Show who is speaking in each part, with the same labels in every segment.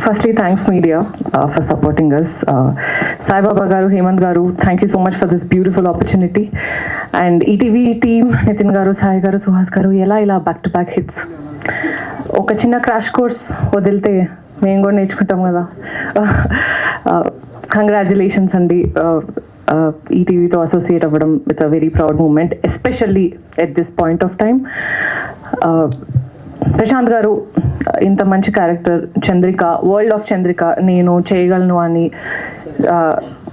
Speaker 1: Firstly, thanks media for supporting us. Sai Baba garu, Hemant garu, thank you so much for this beautiful opportunity. And ETV team, Nitin garu, Sai garu, Suhas garu, ela back to back hits. ఒక చిన్న crash course వదిలితే మేము కూడా నేర్చుకుంటాం కదా. Congratulations అండి, ఈటీవీతో associate అవ్వడం. It's a very proud moment, especially at this point of time. Prashanth గారు ఇంత మంచి character Chandrika, world of Chandrika నేను చేయగలను అని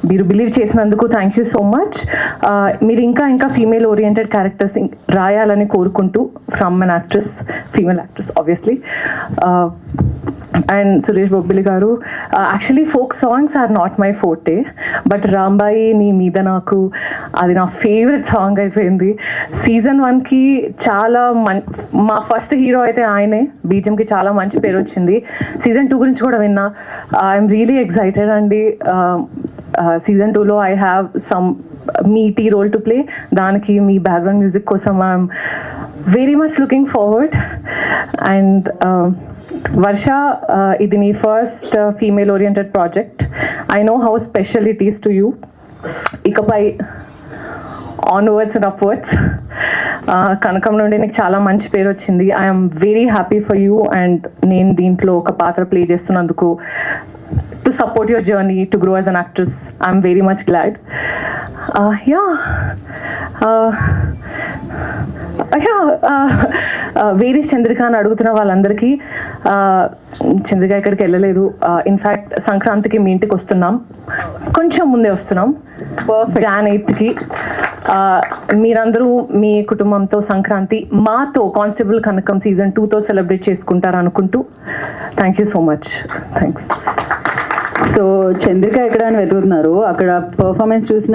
Speaker 1: మీరు బిలీవ్ చేసినందుకు థ్యాంక్ యూ సో మచ్. మీరు ఇంకా ఫీమేల్ ఓరియంటెడ్ క్యారెక్టర్స్ రాయాలని కోరుకుంటూ from an actress, female actress obviously. And Suresh Bobbili garu, actually folk songs are not my forte, but Rambai నీ మీద నాకు అది నా ఫేవరెట్ సాంగ్ అయిపోయింది. సీజన్ 1కి చాలా మా ఫస్ట్ హీరో అయితే ఆయనే, బీజంకి చాలా మంచి పేరు వచ్చింది. సీజన్ 2 గురించి కూడా విన్నా. ఐఎమ్ రియలీ ఎక్సైటెడ్ అండి. సీజన్ 2లో I have some meaty role to play. దానికి మీ బ్యాక్గ్రౌండ్ మ్యూజిక్ కోసం I'm very much looking forward. And Varsha, ఇది నీ first female oriented project. I know how special it is to you. ఇకపై onwards and upwards Kanakam నుండి నీకు చాలా మంచి పేరు వచ్చింది. I'm very happy for you. And నేను దీంట్లో ఒక పాత్ర ప్లే చేస్తున్నందుకు, to support your journey to grow as an actress, I'm very much glad. వేరే చంద్రిక అని అడుగుతున్న వాళ్ళందరికీ, చంద్రిక ఇక్కడికి వెళ్ళలేదు. ఇన్ఫ్యాక్ట్ సంక్రాంతికి మీ ఇంటికి వస్తున్నాం, కొంచెం ముందే వస్తున్నాం, Jan 8కి. మీరందరూ మీ కుటుంబంతో సంక్రాంతి మాతో కానిస్టేబుల్ కనకం సీజన్ 2తో సెలబ్రేట్ చేసుకుంటారు అనుకుంటూ thank you so much. Thanks.
Speaker 2: So Chandrika ఎక్కడ అని వెతుకుతున్నారు, అక్కడ పర్ఫార్మెన్స్ చూసిన